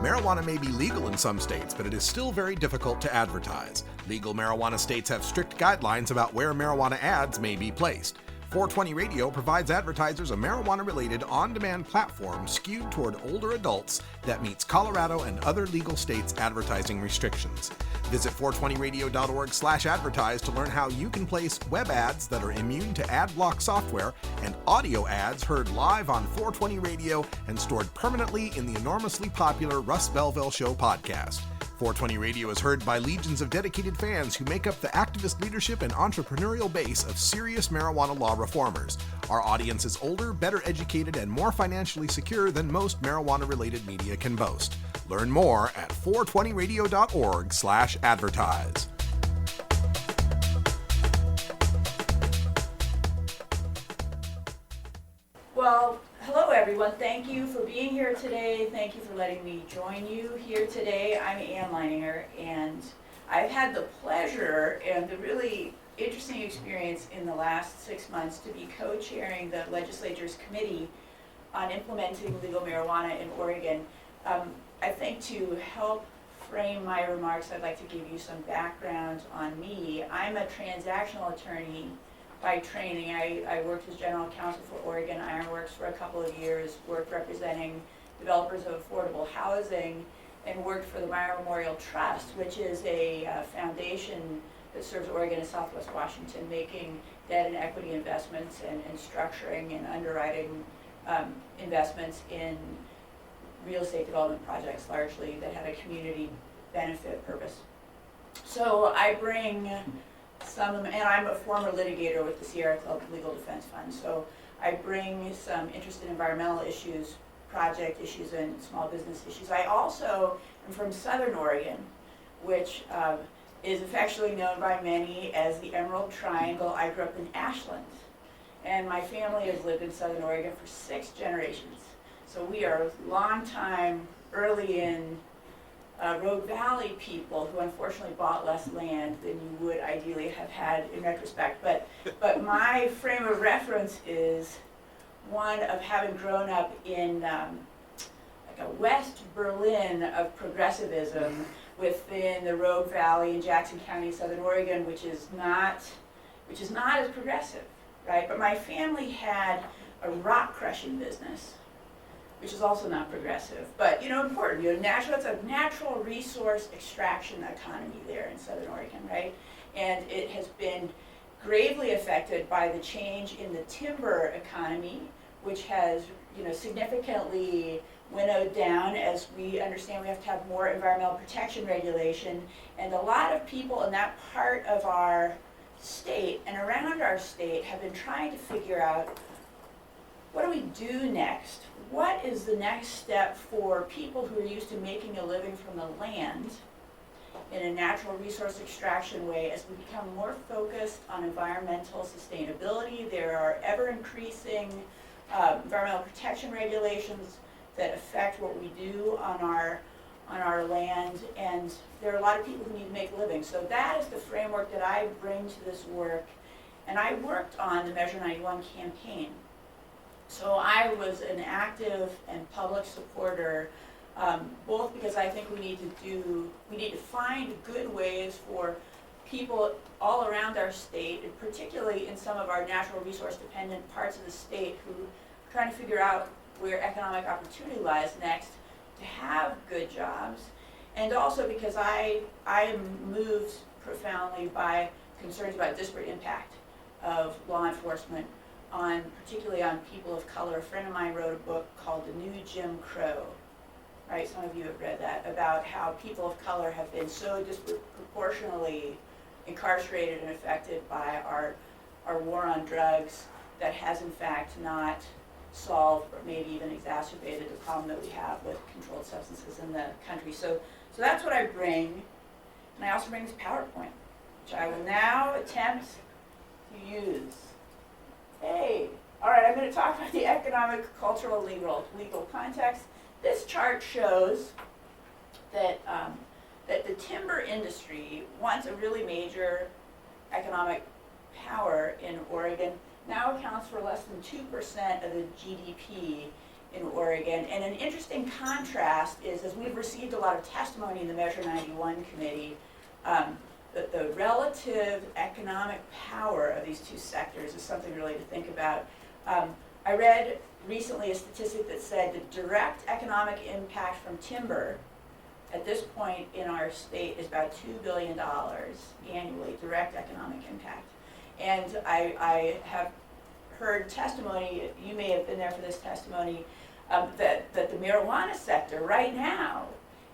Marijuana may be legal in some states, but it is still very difficult to advertise. Legal marijuana states have strict guidelines about where marijuana ads may be placed. 420 Radio provides advertisers a marijuana-related on-demand platform skewed toward older adults that meets Colorado and other legal states' advertising restrictions. Visit 420radio.org/advertise to learn how you can place web ads that are immune to ad block software and audio ads heard live on 420 Radio and stored permanently in the enormously popular Russ Belville Show podcast. 420 Radio is heard by legions of dedicated fans who make up the activist leadership and entrepreneurial base of serious marijuana law reformers. Our audience is older, better educated, and more financially secure than most marijuana-related media can boast. Learn more at 420radio.org/advertise. Well, hello everyone. Thank you for being here today. Thank you for letting me join you here today. I'm Ann Leininger, and I've had the pleasure and the really interesting experience in the last 6 months to be co-chairing the legislature's committee on implementing legal marijuana in Oregon. I think to help frame my remarks, I'd like to give you some background on me. I'm a transactional attorney by training. I worked as general counsel for Oregon Ironworks for a couple of years, worked representing developers of affordable housing, and worked for the Meyer Memorial Trust, which is a foundation that serves Oregon and Southwest Washington, making debt and equity investments and structuring and underwriting investments in real estate development projects largely that have a community benefit purpose. So I bring and I'm a former litigator with the Sierra Club Legal Defense Fund, so I bring some interest in environmental issues, project issues, and small business issues. I also am from Southern Oregon, which is affectionately known by many as the Emerald Triangle. I grew up in Ashland, and my family has lived in Southern Oregon for 6 generations. So we are long time, early in Rogue Valley people who unfortunately bought less land than you would ideally have had in retrospect. But my frame of reference is one of having grown up in like a West Berlin of progressivism within the Rogue Valley in Jackson County, Southern Oregon, which is not as progressive, right? But my family had a rock crushing business, which is also not progressive, but important. It's a natural resource extraction economy there in Southern Oregon, right? And it has been gravely affected by the change in the timber economy, which has significantly winnowed down. As we understand, we have to have more environmental protection regulation, and a lot of people in that part of our state and around our state have been trying to figure out, what do we do next? What is the next step for people who are used to making a living from the land in a natural resource extraction way as we become more focused on environmental sustainability? There are ever increasing environmental protection regulations that affect what we do on our land, and there are a lot of people who need to make a living. So that is the framework that I bring to this work, and I worked on the Measure 91 campaign. So I was an active and public supporter, both because I think we need to find good ways for people all around our state, and particularly in some of our natural resource dependent parts of the state, who are trying to figure out where economic opportunity lies next, to have good jobs. And also because I am moved profoundly by concerns about disparate impact of law enforcement particularly on people of color. A friend of mine wrote a book called The New Jim Crow, right? Some of you have read that, about how people of color have been so disproportionately incarcerated and affected by our war on drugs that has in fact not solved or maybe even exacerbated the problem that we have with controlled substances in the country. So that's what I bring. And I also bring this PowerPoint, which I will now attempt to use. Hey, all right, I'm going to talk about the economic, cultural, legal context. This chart shows that that the timber industry, once a really major economic power in Oregon, now accounts for less than 2% of the GDP in Oregon. And an interesting contrast is, as we've received a lot of testimony in the Measure 91 committee, that the relative economic power of these two sectors is something really to think about. I read recently a statistic that said the direct economic impact from timber at this point in our state is about $2 billion annually, direct economic impact. And I have heard testimony, you may have been there for this testimony, that the marijuana sector right now,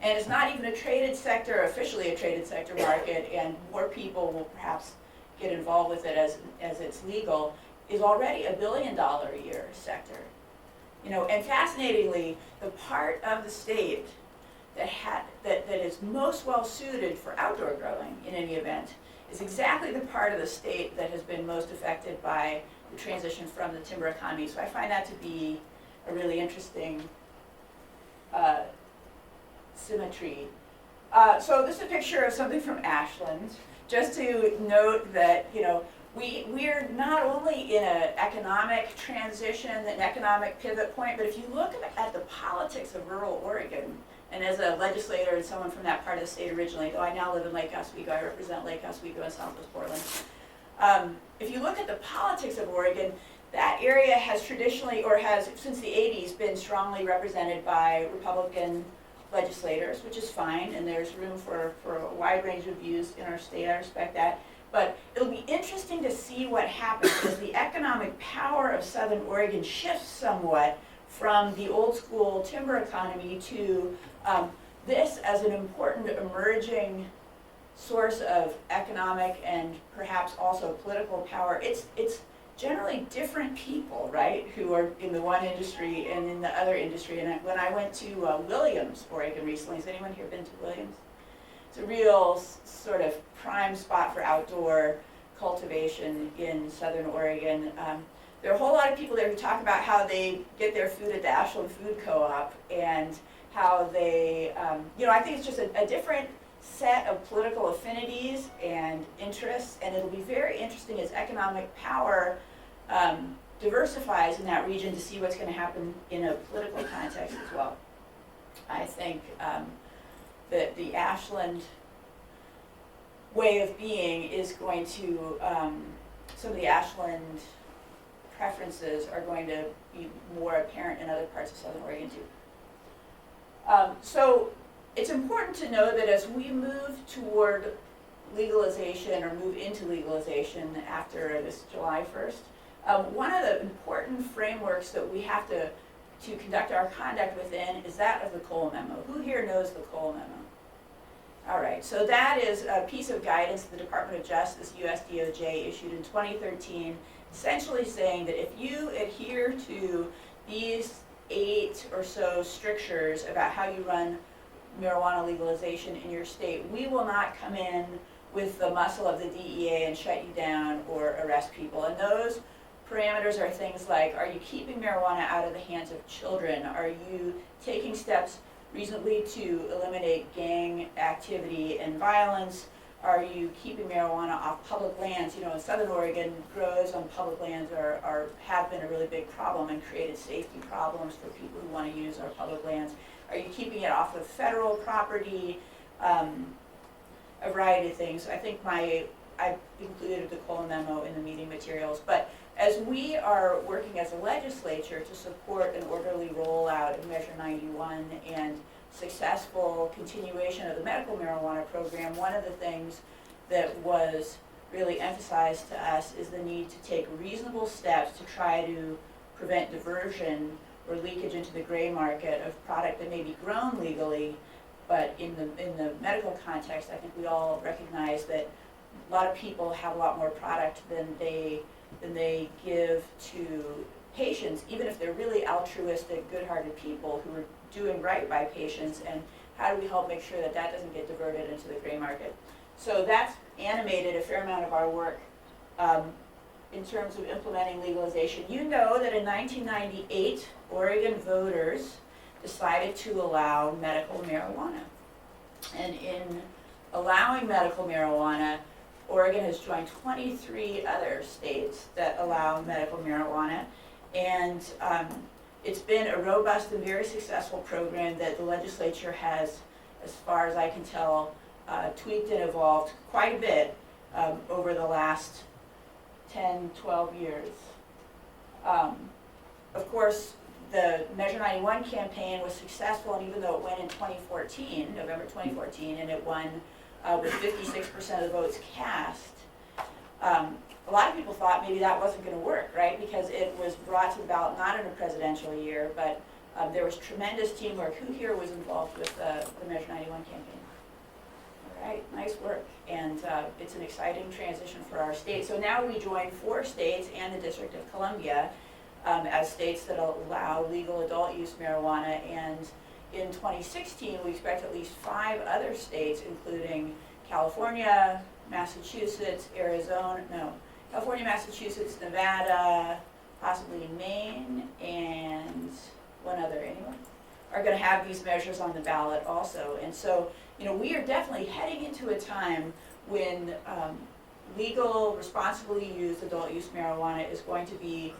and it's not even a traded sector, officially a traded sector market, and more people will perhaps get involved with it as it's legal, is already $1 billion a year sector. You know, and fascinatingly, the part of the state that is most well suited for outdoor growing in any event is exactly the part of the state that has been most affected by the transition from the timber economy. So I find that to be a really interesting symmetry. So this is a picture of something from Ashland, just to note that, you know, we're not only in an economic transition, an economic pivot point, but if you look at the politics of rural Oregon, and as a legislator and someone from that part of the state originally, though I now live in Lake Oswego, I represent Lake Oswego in Southwest Portland. If you look at the politics of Oregon, that area has traditionally, or has since the 80s, been strongly represented by Republican legislators, which is fine, and there's room for a wide range of views in our state. I respect that. But it'll be interesting to see what happens as the economic power of Southern Oregon shifts somewhat from the old school timber economy to this as an important emerging source of economic and perhaps also political power. It's generally different people, right, who are in the one industry and in the other industry. And when I went to Williams, Oregon recently, has anyone here been to Williams? It's a real sort of prime spot for outdoor cultivation in Southern Oregon. There are a whole lot of people there who talk about how they get their food at the Ashland Food Co-op and how they, you know, I think it's just a different set of political affinities and interests, and it'll be very interesting as economic power diversifies in that region to see what's going to happen in a political context as well. I think that the Ashland way of being is going to, some of the Ashland preferences are going to be more apparent in other parts of Southern Oregon too. So it's important to know that as we move toward legalization or move into legalization after this July 1st, one of the important frameworks that we have to conduct our conduct within is that of the Cole Memo. Who here knows the Cole Memo? All right, so that is a piece of guidance the Department of Justice, US DOJ, issued in 2013, essentially saying that if you adhere to these 8 or so strictures about how you run marijuana legalization in your state, we will not come in with the muscle of the DEA and shut you down or arrest people. And those parameters are things like, are you keeping marijuana out of the hands of children? Are you taking steps reasonably to eliminate gang activity and violence? Are you keeping marijuana off public lands? You know, in Southern Oregon, grows on public lands have been a really big problem and created safety problems for people who want to use our public lands. Are you keeping it off of federal property? A variety of things. I think I've included the Cole Memo in the meeting materials, but as we are working as a legislature to support an orderly rollout of Measure 91 and successful continuation of the medical marijuana program, one of the things that was really emphasized to us is the need to take reasonable steps to try to prevent diversion or leakage into the gray market of product that may be grown legally, but in the medical context, I think we all recognize that a lot of people have a lot more product than they give to patients, even if they're really altruistic, good-hearted people who are doing right by patients, and how do we help make sure that that doesn't get diverted into the gray market. So that's animated a fair amount of our work in terms of implementing legalization. You know that in 1998, Oregon voters decided to allow medical marijuana. And in allowing medical marijuana, Oregon has joined 23 other states that allow medical marijuana. And It's been a robust and very successful program that the legislature has, as far as I can tell, tweaked and evolved quite a bit over the last 10, 12 years. Of course, the Measure 91 campaign was successful, and even though it went in 2014, November 2014, and it won with 56% of the votes cast, a lot of people thought maybe that wasn't going to work, right? Because it was brought to the ballot not in a presidential year, but there was tremendous teamwork. Who here was involved with the Measure 91 campaign? All right, nice work. And it's an exciting transition for our state. So now we join 4 states and the District of Columbia as states that allow legal adult use marijuana. And in 2016, we expect at least 5 other states, including California, Massachusetts, California, Massachusetts, Nevada, possibly Maine, and one other, anyone, are going to have these measures on the ballot also. And so, we are definitely heading into a time when legal, responsibly used adult use marijuana is going to be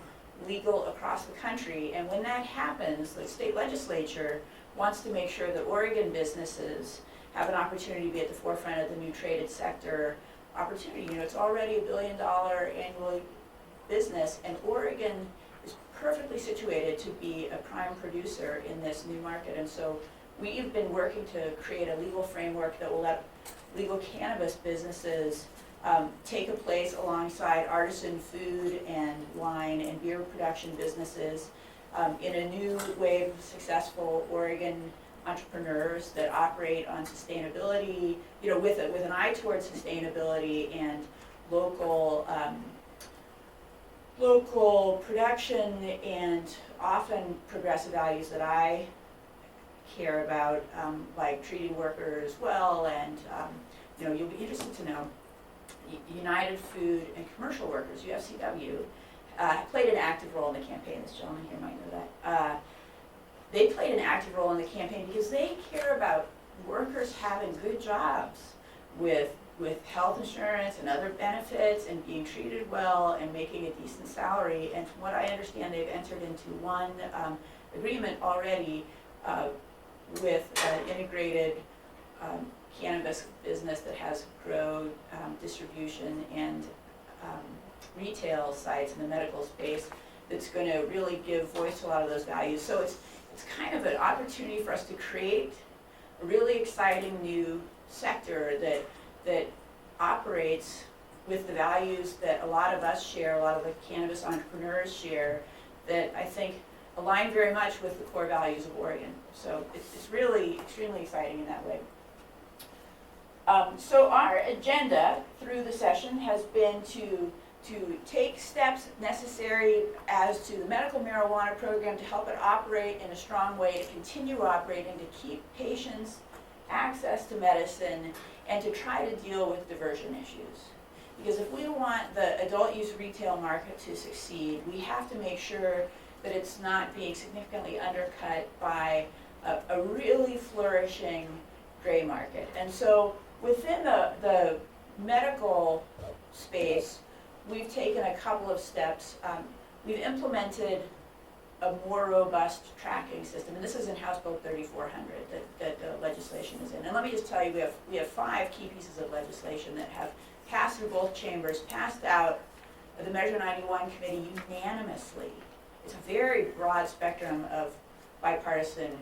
legal across the country. And when that happens, the state legislature wants to make sure that Oregon businesses have an opportunity to be at the forefront of the new traded sector opportunity. It's already $1 billion annual business, and Oregon is perfectly situated to be a prime producer in this new market. And so we've been working to create a legal framework that will let legal cannabis businesses take a place alongside artisan food and wine and beer production businesses in a new wave of successful Oregon entrepreneurs that operate on sustainability, with an eye towards sustainability and local production, and often progressive values that I care about, like treating workers well, and you'll be interested to know United Food and Commercial Workers, UFCW, played an active role in the campaign. This gentleman here might know that. They played an active role in the campaign because they care about workers having good jobs with health insurance and other benefits and being treated well and making a decent salary. And from what I understand, they've entered into one agreement already with an integrated cannabis business that has grow, distribution, and retail sites in the medical space that's going to really give voice to a lot of those values. So it's kind of an opportunity for us to create a really exciting new sector that operates with the values that a lot of us share, a lot of the cannabis entrepreneurs share, that I think align very much with the core values of Oregon. So it's really extremely exciting in that way. So our agenda through the session has been to take steps necessary as to the medical marijuana program to help it operate in a strong way, to continue operating, to keep patients access to medicine, and to try to deal with diversion issues. Because if we want the adult use retail market to succeed, we have to make sure that it's not being significantly undercut by a really flourishing gray market. And so within the medical space, we've taken a couple of steps. We've implemented a more robust tracking system, and this is in House Bill 3400 that the legislation is in. And let me just tell you, we have 5 key pieces of legislation that have passed through both chambers, passed out of the Measure 91 committee unanimously. It's a very broad spectrum of bipartisan,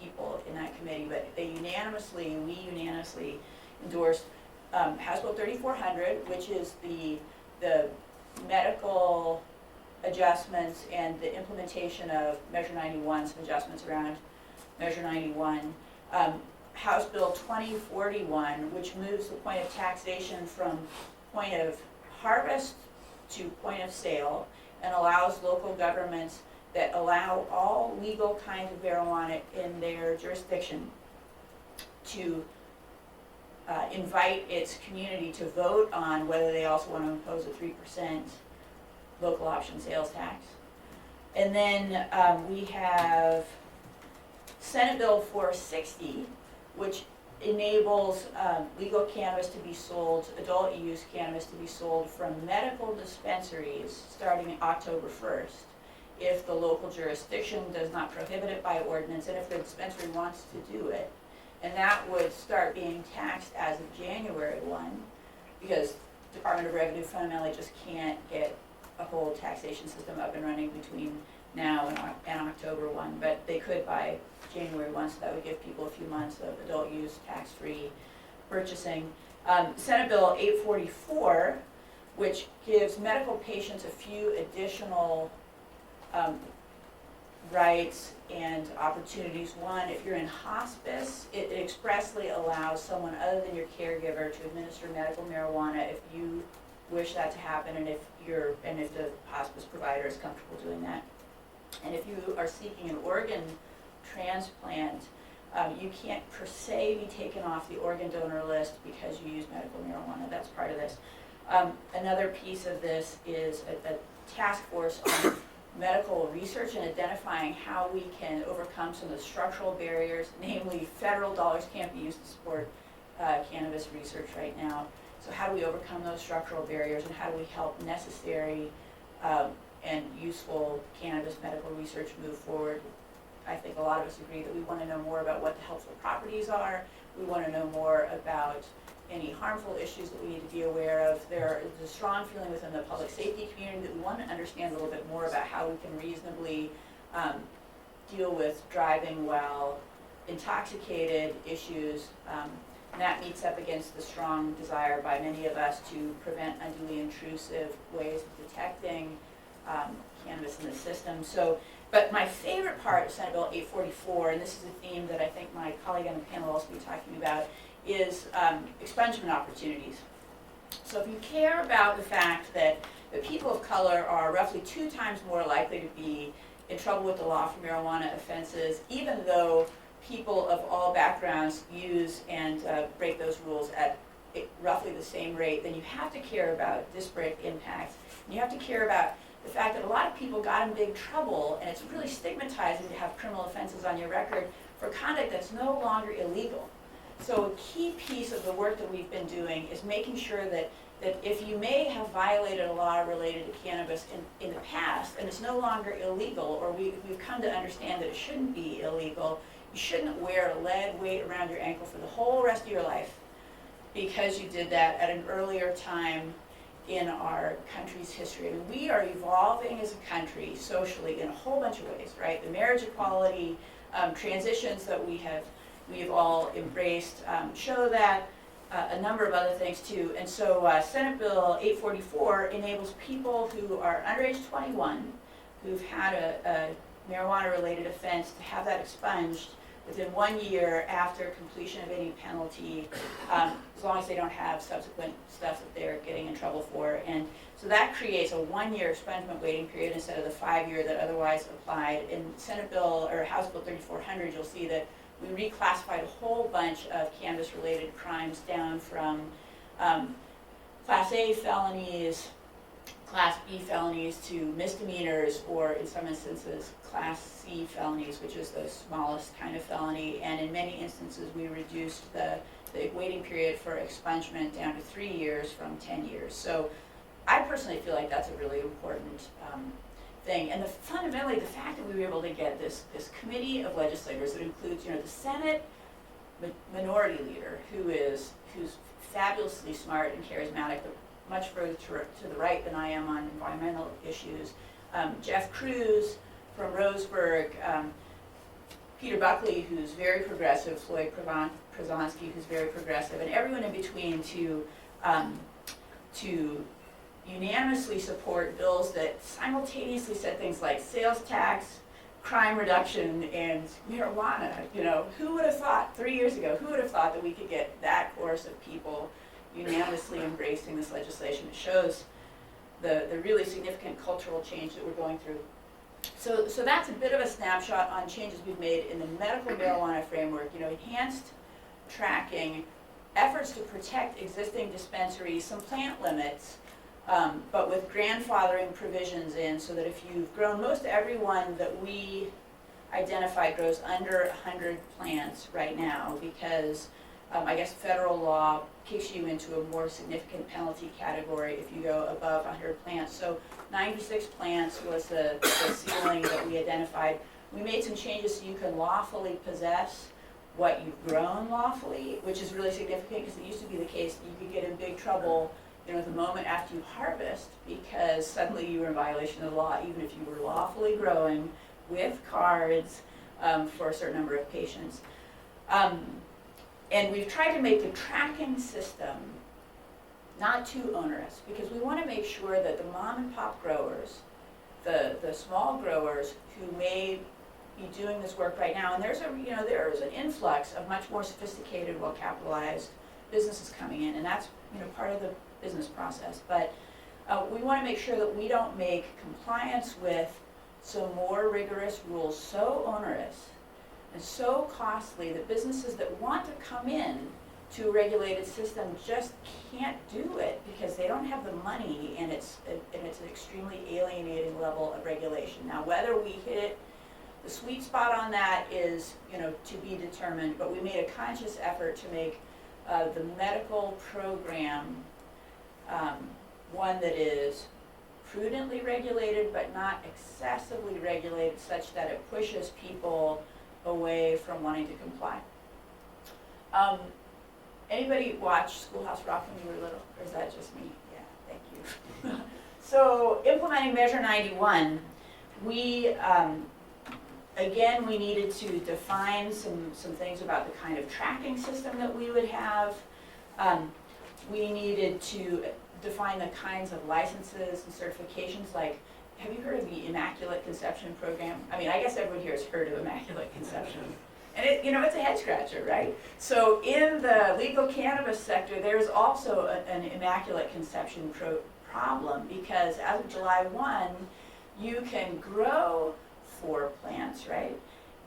people in that committee, but we unanimously endorsed House Bill 3400, which is the medical adjustments and the implementation of Measure 91, some adjustments around Measure 91. House Bill 2041, which moves the point of taxation from point of harvest to point of sale and allows local governments that allow all legal kinds of marijuana in their jurisdiction to invite its community to vote on whether they also want to impose a 3% local option sales tax. And then we have Senate Bill 460, which enables legal cannabis to be sold, adult use cannabis to be sold from medical dispensaries starting October 1st. if the local jurisdiction does not prohibit it by ordinance, and if the dispensary wants to do it. And that would start being taxed as of January 1, because Department of Revenue fundamentally just can't get a whole taxation system up and running between now and October 1, but they could by January 1, so that would give people a few months of adult use, tax-free purchasing. Senate Bill 844, which gives medical patients a few additional rights and opportunities. One, if you're in hospice, it expressly allows someone other than your caregiver to administer medical marijuana if you wish that to happen, and if the hospice provider is comfortable doing that. And if you are seeking an organ transplant, you can't per se be taken off the organ donor list because you use medical marijuana. That's part of this. Another piece of this is a task force on medical research and identifying how we can overcome some of the structural barriers, namely federal dollars can't be used to support cannabis research right now. So how do we overcome those structural barriers, and how do we help necessary and useful cannabis medical research move forward? I think a lot of us agree that we want to know more about what the helpful properties are. We want to know more about any harmful issues that we need to be aware of. There is a strong feeling within the public safety community that we want to understand a little bit more about how we can reasonably deal with driving while intoxicated issues. And that meets up against the strong desire by many of us to prevent unduly intrusive ways of detecting cannabis in the system. But my favorite part of Senate Bill 844, and this is a theme that I think my colleague on the panel will also be talking about, is expungement opportunities. So if you care about the fact that the people of color are roughly 2 times more likely to be in trouble with the law for marijuana offenses, even though people of all backgrounds use and break those rules at roughly the same rate, then you have to care about disparate impacts. And you have to care about the fact that a lot of people got in big trouble, and it's really stigmatizing to have criminal offenses on your record for conduct that's no longer illegal. So a key piece of the work that we've been doing is making sure that if you may have violated a law related to cannabis in the past, and it's no longer illegal, or we've come to understand that it shouldn't be illegal, you shouldn't wear a lead weight around your ankle for the whole rest of your life because you did that at an earlier time in our country's history. I mean, we are evolving as a country socially in a whole bunch of ways, right? The marriage equality transitions that we've all embraced show that, a number of other things too. And so Senate Bill 844 enables people who are underage 21, who've had a marijuana-related offense, to have that expunged within 1 year after completion of any penalty, as long as they don't have subsequent stuff that they're getting in trouble for. And so that creates a 1-year expungement waiting period instead of the 5-year that otherwise applied. In Senate Bill, or House Bill 3400, you'll see that we reclassified a whole bunch of cannabis-related crimes down from Class A felonies, Class B felonies to misdemeanors, or in some instances, Class C felonies, which is the smallest kind of felony. And in many instances, we reduced the waiting period for expungement down to 3 years from 10 years. So I personally feel like that's a really important thing. And fundamentally, the fact that we were able to get this committee of legislators that includes, the Senate minority leader, who's fabulously smart and charismatic, but much further to the right than I am on environmental issues, Jeff Cruz from Roseburg, Peter Buckley, who's very progressive, Floyd Przonski, who's very progressive, and everyone in between to unanimously support bills that simultaneously said things like sales tax, crime reduction, and marijuana. Who would have thought 3 years ago, who would have thought that we could get that chorus of people unanimously embracing this legislation? It shows the really significant cultural change that we're going through. So that's a bit of a snapshot on changes we've made in the medical marijuana framework. Enhanced tracking, efforts to protect existing dispensaries, some plant limits, but with grandfathering provisions in, so that if you've grown, most everyone that we identify grows under 100 plants right now, because I guess federal law kicks you into a more significant penalty category if you go above 100 plants. So 96 plants was the ceiling that we identified. We made some changes so you can lawfully possess what you've grown lawfully, which is really significant because it used to be the case that you could get in big trouble, the moment after you harvest, because suddenly you were in violation of the law, even if you were lawfully growing with cards for a certain number of patients. And we've tried to make the tracking system not too onerous, because we want to make sure that the mom and pop growers, the small growers who may be doing this work right now, and there's an influx of much more sophisticated, well-capitalized businesses coming in, and that's part of the business process. But we want to make sure that we don't make compliance with some more rigorous rules so onerous and so costly that businesses that want to come in to a regulated system just can't do it because they don't have the money, and it's an extremely alienating level of regulation. Now, whether we hit the sweet spot on that is to be determined, but we made a conscious effort to make the medical program one that is prudently regulated but not excessively regulated, such that it pushes people away from wanting to comply. Anybody watch Schoolhouse Rock when you were little, or is that just me? Yeah, thank you. So implementing Measure 91, we again, we needed to define some things about the kind of tracking system that we would have. We needed to define the kinds of licenses and certifications, like, have you heard of the Immaculate Conception Program? I mean, I guess everyone here has heard of Immaculate Conception. And it's a head scratcher, right? So in the legal cannabis sector, there's also an Immaculate Conception problem, because as of July 1, you can grow 4 plants, right,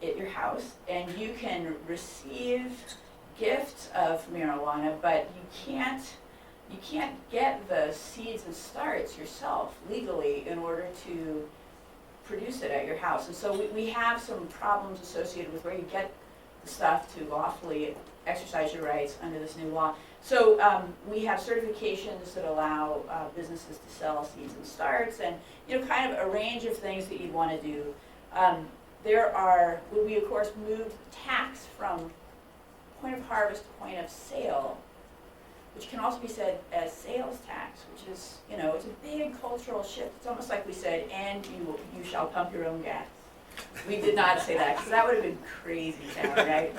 at your house, and you can receive gifts of marijuana, but you can't get the seeds and starts yourself legally in order to produce it at your house. And so we have some problems associated with where you get the stuff to lawfully exercise your rights under this new law. So we have certifications that allow businesses to sell seeds and starts, and kind of a range of things that you'd want to do. We of course moved tax from point of harvest to point of sale, which can also be said as sales tax, which is, it's a big cultural shift. It's almost like we said, and you shall pump your own gas. We did not say that, because that would have been crazy town, right?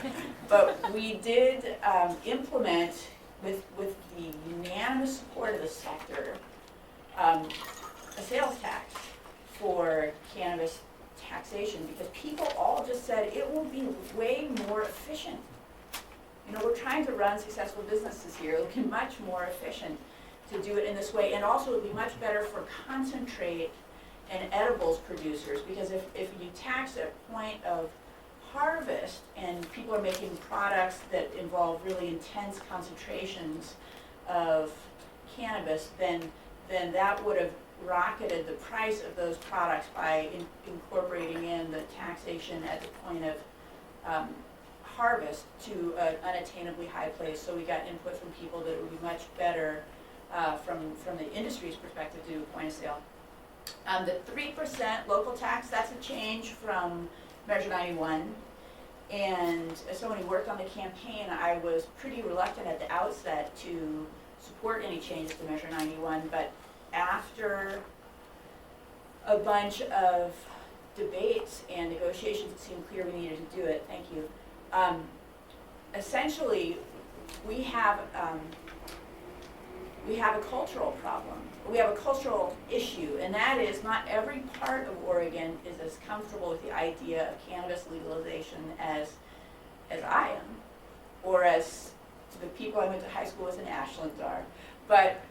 But we did implement, with the unanimous support of the sector, a sales tax for cannabis taxation, because people all just said it will be way more efficient. We're trying to run successful businesses here. It will be much more efficient to do it in this way, and also it would be much better for concentrate and edibles producers, because if you tax at point of harvest and people are making products that involve really intense concentrations of cannabis, then that would have rocketed the price of those products by incorporating in the taxation at the point of harvest to an unattainably high place. So we got input from people that it would be much better from the industry's perspective to do point of sale. The 3% local tax, that's a change from Measure 91. And as someone who worked on the campaign, I was pretty reluctant at the outset to support any changes to Measure 91, but after a bunch of debates and negotiations, it seemed clear we needed to do it. Thank you. Essentially, we have a cultural problem. We have a cultural issue, and that is not every part of Oregon is as comfortable with the idea of cannabis legalization as I am, or as the people I went to high school with in Ashland are. But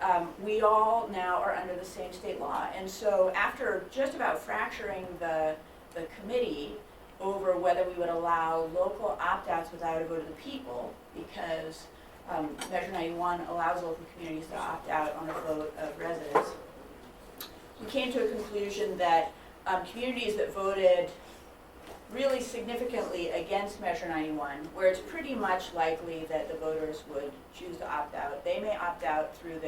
we all now are under the same state law, and so after just about fracturing the committee over whether we would allow local opt-outs without a vote of the people, because Measure 91 allows local communities to opt out on a vote of residents, we came to a conclusion that communities that voted really significantly against Measure 91, where it's pretty much likely that the voters would choose to opt out. They may opt out through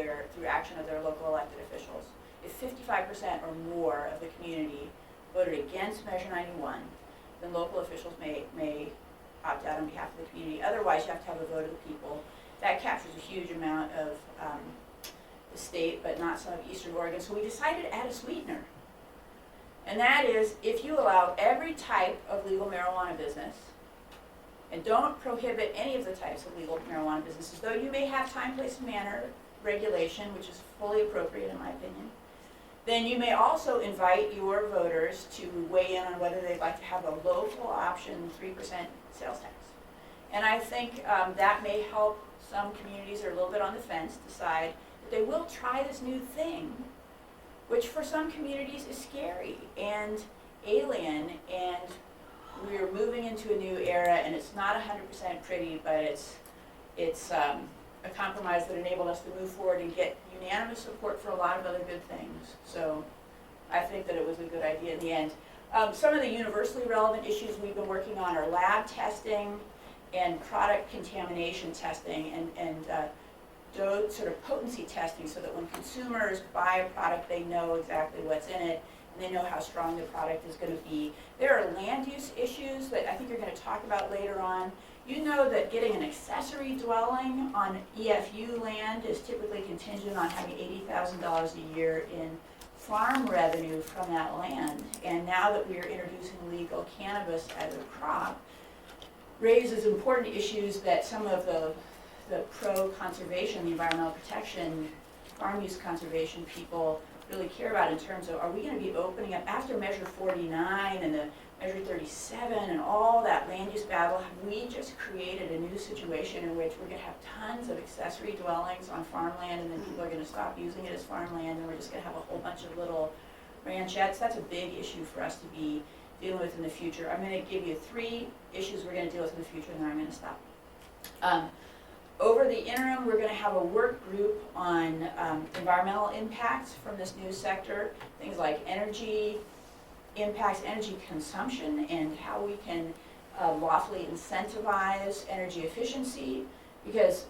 action of their local elected officials. If 55% or more of the community voted against Measure 91, then local officials may opt out on behalf of the community. Otherwise, you have to have a vote of the people. That captures a huge amount of the state, but not some of Eastern Oregon. So we decided to add a sweetener. And that is, if you allow every type of legal marijuana business, and don't prohibit any of the types of legal marijuana businesses, though you may have time, place, and manner regulation, which is fully appropriate in my opinion, then you may also invite your voters to weigh in on whether they'd like to have a local option 3% sales tax. And I think that may help some communities that are a little bit on the fence decide that they will try this new thing, which for some communities is scary and alien, and we're moving into a new era, and it's not 100% pretty, but it's a compromise that enabled us to move forward and get unanimous support for a lot of other good things. So I think that it was a good idea in the end. Some of the universally relevant issues we've been working on are lab testing and product contamination testing, and those sort of potency testing, so that when consumers buy a product, they know exactly what's in it, and they know how strong the product is going to be. There are land use issues that I think you're going to talk about later on. You know that getting an accessory dwelling on EFU land is typically contingent on having $80,000 a year in farm revenue from that land. And now that we are introducing legal cannabis as a crop, raises important issues that some of the pro-conservation, the environmental protection, farm use conservation people really care about, in terms of, are we going to be opening up, after Measure 49 and the Measure 37 and all that land use battle, have we just created a new situation in which we're going to have tons of accessory dwellings on farmland, and then people are going to stop using it as farmland, and we're just going to have a whole bunch of little ranchettes? That's a big issue for us to be dealing with in the future. I'm going to give you 3 issues we're going to deal with in the future, and then I'm going to stop. Over the interim, we're going to have a work group on environmental impacts from this new sector, things like energy impacts, energy consumption, and how we can lawfully incentivize energy efficiency, because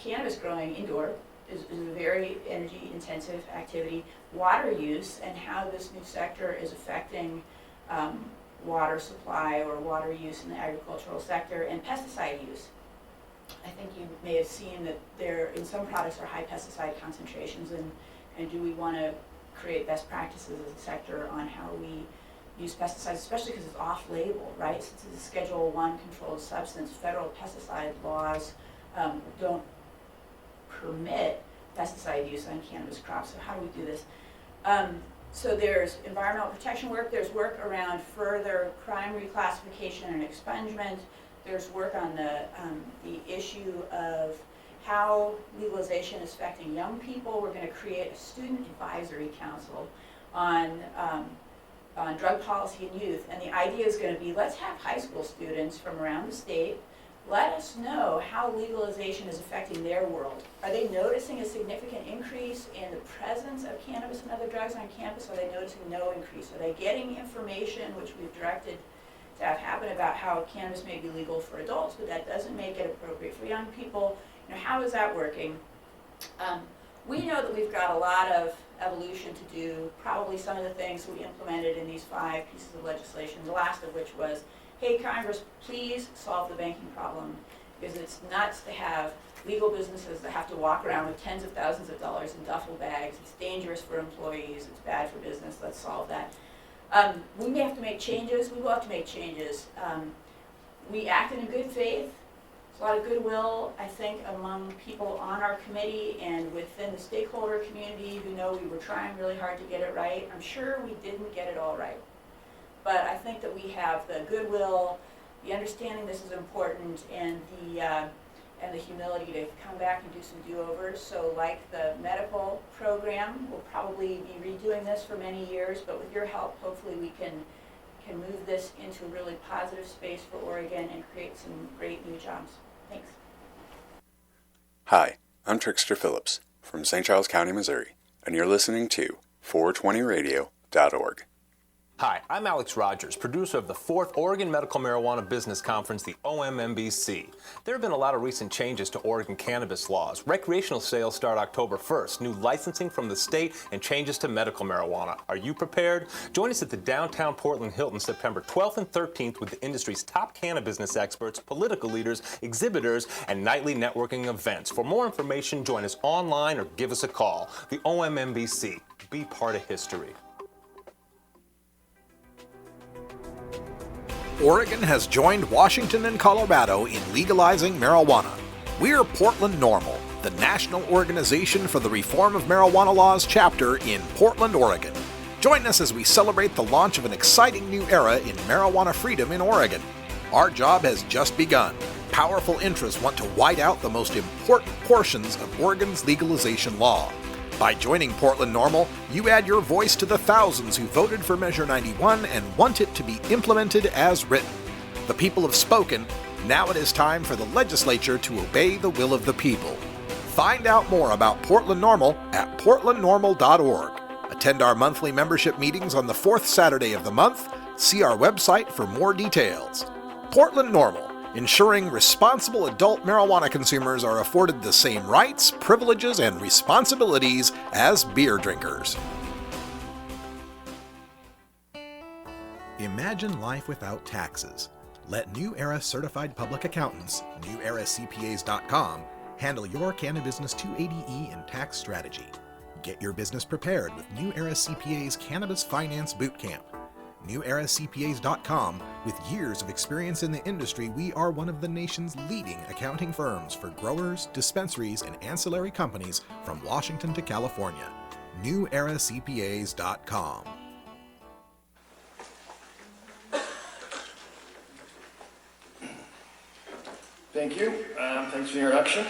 cannabis growing indoor is a very energy intensive activity. Water use, and how this new sector is affecting water supply or water use in the agricultural sector, and pesticide use. I think you may have seen that there, in some products, are high pesticide concentrations, and do we want to create best practices as a sector on how we use pesticides, especially because it's off-label, right? Since it's a Schedule I controlled substance, federal pesticide laws don't permit pesticide use on cannabis crops. So how do we do this? So there's environmental protection work, there's work around further crime reclassification and expungement. There's work on the issue of how legalization is affecting young people. We're going to create a student advisory council on drug policy and youth. And the idea is going to be, let's have high school students from around the state let us know how legalization is affecting their world. Are they noticing a significant increase in the presence of cannabis and other drugs on campus? Are they noticing no increase? Are they getting information, which we've directed to have happen, about how cannabis may be legal for adults, but that doesn't make it appropriate for young people? You know, how is that working? We know that we've got a lot of evolution to do, probably some of the things we implemented in these 5 pieces of legislation, the last of which was, hey, Congress, please solve the banking problem, because it's nuts to have legal businesses that have to walk around with tens of thousands of dollars in duffel bags. It's dangerous for employees. It's bad for business. Let's solve that. We may have to make changes. We will have to make changes. We acted in good faith. There's a lot of goodwill, I think, among people on our committee and within the stakeholder community who know we were trying really hard to get it right. I'm sure we didn't get it all right, but I think that we have the goodwill, the understanding this is important, and the humility to come back and do some do-overs. So like the medical program, we'll probably be redoing this for many years, but with your help, hopefully we can move this into a really positive space for Oregon and create some great new jobs. Thanks. Hi, I'm Trickster Phillips from St. Charles County, Missouri, and you're listening to 420radio.org. Hi, I'm Alex Rogers, producer of the 4th Oregon Medical Marijuana Business Conference, the OMMBC. There have been a lot of recent changes to Oregon cannabis laws. Recreational sales start October 1st, new licensing from the state, and changes to medical marijuana. Are you prepared? Join us at the downtown Portland Hilton September 12th and 13th with the industry's top cannabis business experts, political leaders, exhibitors, and nightly networking events. For more information, join us online or give us a call. The OMMBC. Be part of history. Oregon has joined Washington and Colorado in legalizing marijuana. We're Portland NORML, the national organization for the reform of marijuana laws chapter in Portland, Oregon. Join us as we celebrate the launch of an exciting new era in marijuana freedom in Oregon. Our job has just begun. Powerful interests want to white out the most important portions of Oregon's legalization law. By joining Portland NORML, you add your voice to the thousands who voted for Measure 91 and want it to be implemented as written. The people have spoken. Now it is time for the legislature to obey the will of the people. Find out more about Portland NORML at portlandnormal.org. Attend our monthly membership meetings on the 4th Saturday of the month. See our website for more details. Portland NORML, ensuring responsible adult marijuana consumers are afforded the same rights, privileges, and responsibilities as beer drinkers. Imagine life without taxes. Let New Era Certified Public Accountants, neweracpas.com, handle your Cannabis 280E and tax strategy. Get your business prepared with New Era CPA's Cannabis Finance Bootcamp. neweracpas.com. With years of experience in the industry, we are one of the nation's leading accounting firms for growers, dispensaries, and ancillary companies from Washington to California. neweracpas.com. Thank you. Thanks for the introduction.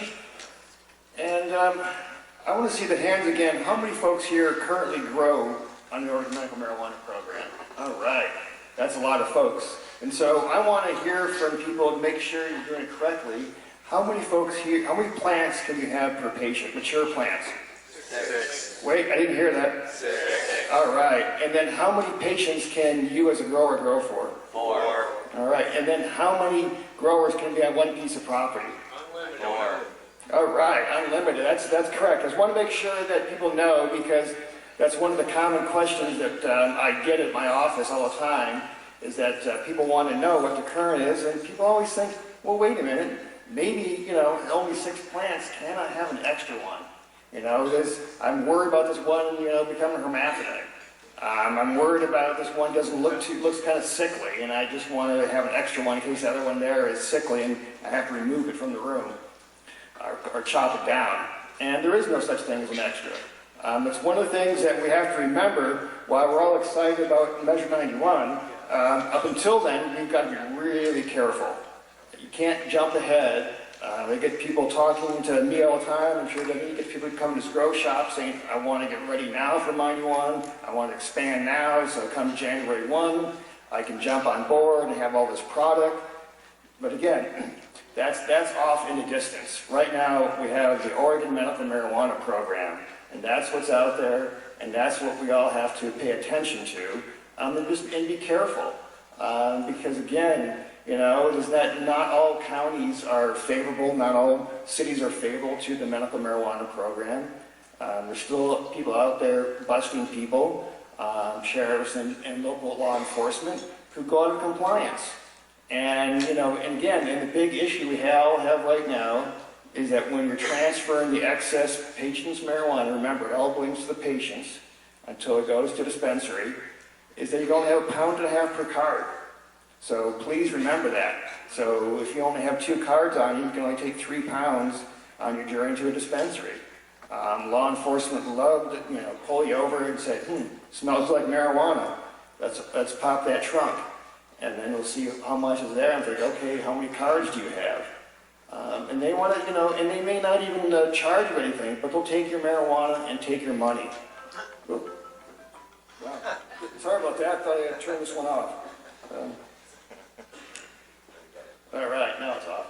And I want to see the hands again. How many folks here currently grow on the Oregon Medical Marijuana Program? All right. That's a lot of folks. And so I want to hear from people to make sure you're doing it correctly. How many folks here, how many plants can you have per patient? Mature plants? 6. Wait, I didn't hear that. 6. All right. And then how many patients can you as a grower grow for? 4. All right. And then how many growers can be on one piece of property? Unlimited. 4. All right. Unlimited. That's correct. I just want to make sure that people know, because that's one of the common questions that I get at my office all the time, is that people want to know what the current is, and people always think, well, wait a minute, maybe, only 6 plants, can I have an extra one? I'm worried about this one, becoming a hermaphrodite. I'm worried about this one looks kind of sickly, and I just want to have an extra one in case the other one there is sickly and I have to remove it from the room or chop it down. And there is no such thing as an extra. It's one of the things that we have to remember while we're all excited about Measure 91. Up until then, we've got to be really careful. You can't jump ahead. I get people talking to me all the time. I'm sure that you get people who come to this grow shop saying, I want to get ready now for 91. I want to expand now, so come January 1, I can jump on board and have all this product. But again, that's off in the distance. Right now, we have the Oregon Medical Marijuana Program. And that's what's out there, and that's what we all have to pay attention to, and be careful. Because again, is that not all counties are favorable, not all cities are favorable to the medical marijuana program. There's still people out there busting people, sheriffs and local law enforcement who go out of compliance. And, and again, and the big issue we all have right now is that when you're transferring the excess patient's marijuana, remember, it all belongs to the patients until it goes to dispensary, is that you can only have 1.5 pounds per card. So please remember that. So if you only have 2 cards on you, you can only take 3 pounds on your journey to a dispensary. Law enforcement love to pull you over and say, smells like marijuana. Let's pop that trunk. And then we'll see how much is there and think, okay, how many cards do you have? And they want to, and they may not even charge you anything, but they'll take your marijuana and take your money. Oop. Wow. Sorry about that. I thought I had to turn this one off. All right, now it's off.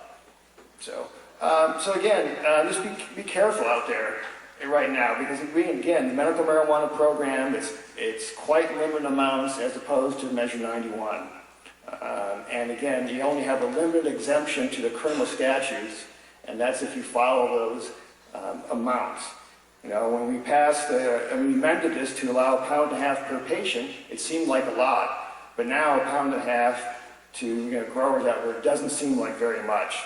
So again, just be careful out there. right now, because again, the medical marijuana program, it's quite limited amounts as opposed to Measure 91. And again, you only have a limited exemption to the criminal statutes, and that's if you follow those amounts. You know, when we passed, and we amended this to allow £1.50 per patient, it seemed like a lot, but now £1.50 to growers out there doesn't seem like very much.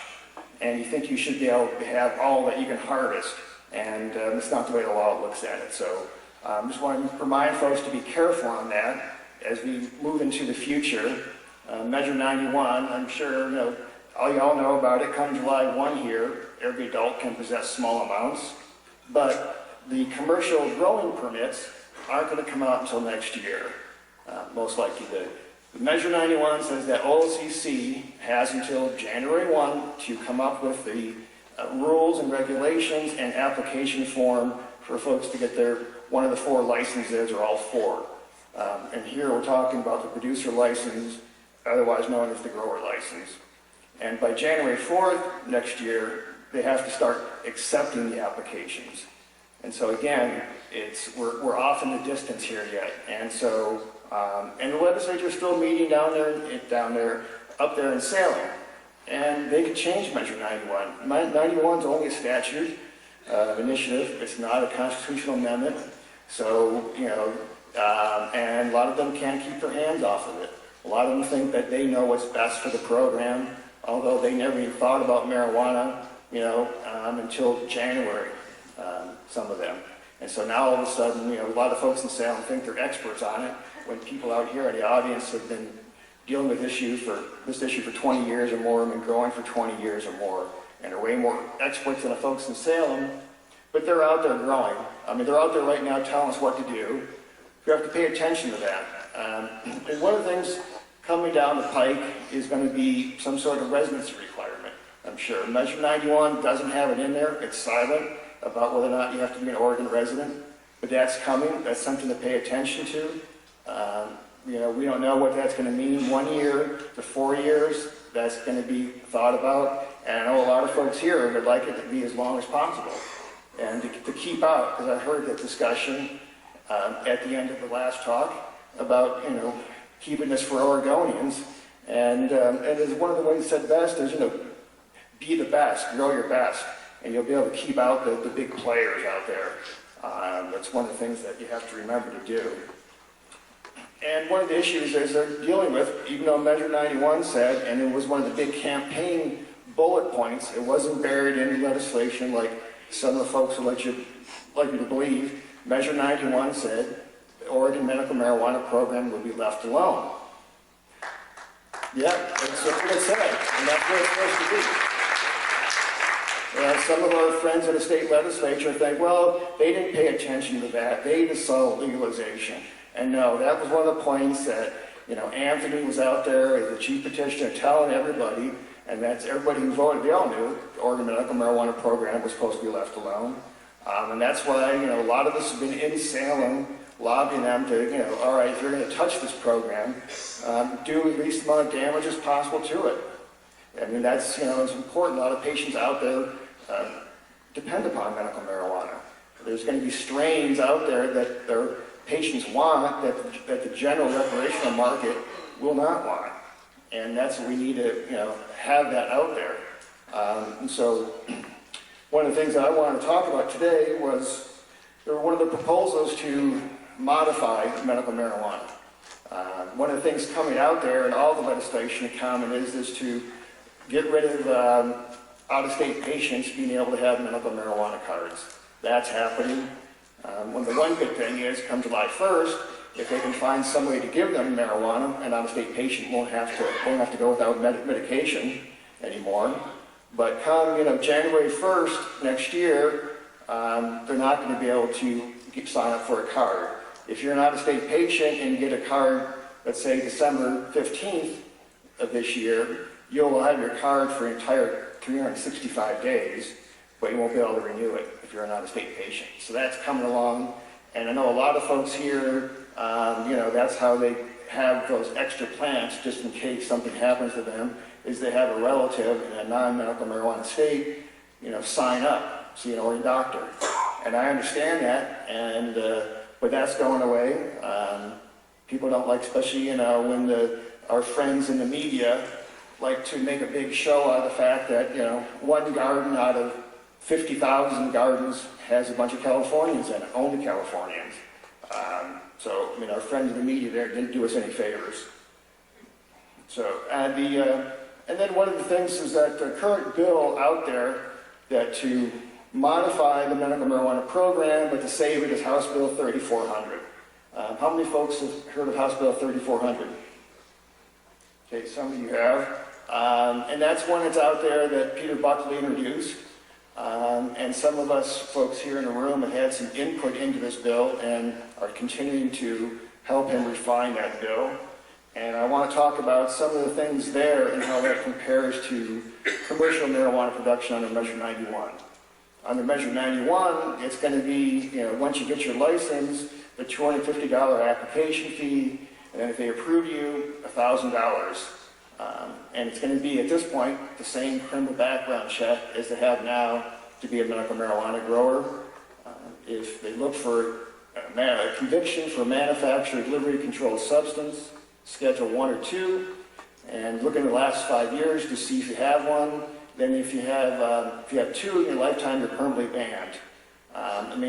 And you think you should be able to have all that you can harvest, and it's not the way the law looks at it. So just want to remind folks to be careful on that as we move into the future. Measure 91, I'm sure all y'all know about it. Come July 1 here, every adult can possess small amounts, but the commercial growing permits aren't going to come out until next year, most likely. The Measure 91 says that OLCC has until January 1 to come up with the rules and regulations and application form for folks to get their one of the 4 licenses or all 4. And here we're talking about the producer license, otherwise known as the grower license. And by January 4th next year, they have to start accepting the applications. And so again, we're off in the distance here yet. And so, and the legislature is still meeting up there in Salem. And they could change Measure 91. 91 is only a statute initiative. It's not a constitutional amendment. So, and a lot of them can't keep their hands off of it. A lot of them think that they know what's best for the program, although they never even thought about marijuana, until January, some of them. And so now all of a sudden, a lot of folks in Salem think they're experts on it, when people out here in the audience have been dealing with this issue for 20 years or more, and been growing for 20 years or more, and are way more experts than the folks in Salem, but they're out there growing. I mean, they're out there right now telling us what to do. You have to pay attention to that. And one of the things coming down the pike is going to be some sort of residency requirement, I'm sure. Measure 91 doesn't have it in there. It's silent about whether or not you have to be an Oregon resident, but that's coming. That's something to pay attention to. We don't know what that's going to mean. 1 year to 4 years, that's going to be thought about. And I know a lot of folks here would like it to be as long as possible. And to keep out, because I heard that discussion at the end of the last talk about, keeping this for Oregonians. And as one of the ways said best is, be the best, grow your best, and you'll be able to keep out the big players out there. That's one of the things that you have to remember to do. And one of the issues is they're dealing with, even though Measure 91 said, and it was one of the big campaign bullet points, it wasn't buried in legislation like some of the folks would like you to believe. Measure 91 said the Oregon medical marijuana program would be left alone. Yeah, that's what it said, and that's what it's supposed to be. Some of our friends in the state legislature think, well, they didn't pay attention to that. They just saw legalization. And no, that was one of the points that, Anthony was out there as the chief petitioner telling everybody, and that's everybody who voted, they all knew the Oregon medical marijuana program was supposed to be left alone. And that's why, a lot of us have been in Salem lobbying them to, all right, if you're going to touch this program, do the least amount of damage as possible to it. I mean, that's, it's important. A lot of patients out there depend upon medical marijuana. There's going to be strains out there that their patients want that the general recreational market will not want. And that's what we need to, have that out there. And so one of the things that I wanted to talk about today was one of the proposals to modify medical marijuana. One of the things coming out there in all the legislation common is to get rid of out-of-state patients being able to have medical marijuana cards. That's happening. The one good thing is, come July 1st, if they can find some way to give them marijuana, an out-of-state patient won't have to go without medication anymore. But come January 1st next year, they're not going to be able to sign up for a card. If you're an out-of-state patient and you get a card, let's say December 15th of this year, you'll have your card for an entire 365 days, but you won't be able to renew it if you're an out-of-state patient. So that's coming along, and I know a lot of folks here, that's how they have those extra plants just in case something happens to them, is they have a relative in a non-medical marijuana state, sign up, see an Oregon doctor. and I understand that, and but that's going away. People don't like, especially when our friends in the media like to make a big show out of the fact that one garden out of 50,000 gardens has a bunch of Californians in it, only Californians. So our friends in the media there didn't do us any favors. So and then one of the things is that the current bill out there that to modify the medical marijuana program, but to save it is House Bill 3400. How many folks have heard of House Bill 3400? Okay, some of you have. And that's one that's out there that Peter Buckley introduced. And some of us folks here in the room have had some input into this bill and are continuing to help him refine that bill. And I want to talk about some of the things there and how that compares to commercial marijuana production under Measure 91. Under Measure 91, it's going to be, once you get your license, the $250 application fee, and then if they approve you, $1,000. And it's going to be, at this point, the same criminal background check as they have now to be a medical marijuana grower. If they look for a conviction for manufacture, delivery, controlled substance, Schedule 1 or 2, and look in the last 5 years to see if you have one. Then if you have 2 in your lifetime, you're permanently banned.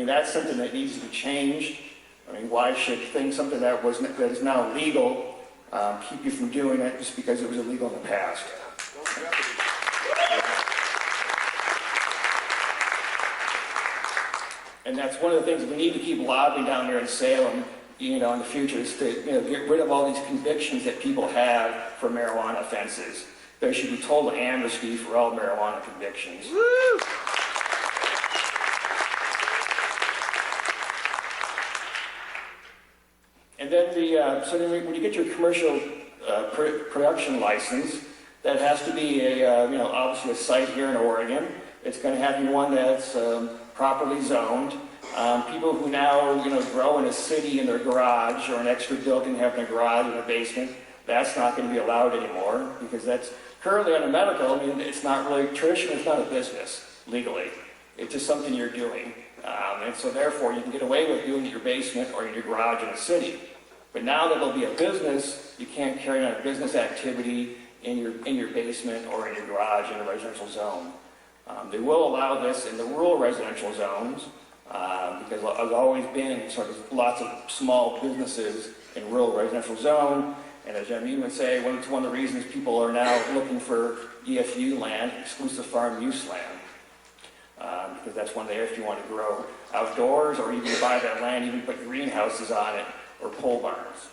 That's something that needs to be changed. Why should something that is now legal keep you from doing it just because it was illegal in the past? And that's one of the things we need to keep lobbying down there in Salem, in the future, is to get rid of all these convictions that people have for marijuana offenses. There should be total amnesty for all marijuana convictions. Woo! And then so when you get your commercial production license, that has to be obviously a site here in Oregon. It's going to have to be one that's properly zoned. People who now grow in a city in their garage or an extra building having a garage in a basement, that's not going to be allowed anymore because that's currently under medical. It's not really traditional. It's not a business legally. It's just something you're doing. And so therefore you can get away with doing it in your basement or in your garage in a city. But now that it'll be a business, you can't carry on a business activity in your basement or in your garage in a residential zone. They will allow this in the rural residential zones because there's always been sort of lots of small businesses in rural residential zone. And as Jim would say, one of the reasons people are now looking for EFU land, exclusive farm use land. Because that's one there if you want to grow outdoors or even buy that land, even put greenhouses on it or pole barns.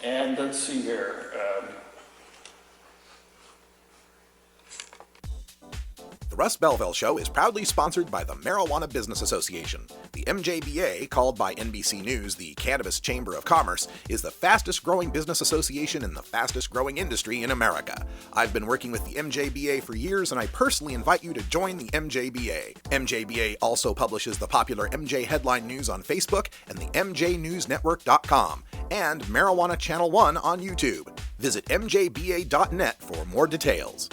And let's see here. The Russ Belville Show is proudly sponsored by the Marijuana Business Association. The MJBA, called by NBC News the Cannabis Chamber of Commerce, is the fastest growing business association in the fastest growing industry in America. I've been working with the MJBA for years, and I personally invite you to join the MJBA. MJBA also publishes the popular MJ Headline News on Facebook and the MJNewsNetwork.com, and Marijuana Channel 1 on YouTube. Visit mjba.net for more details.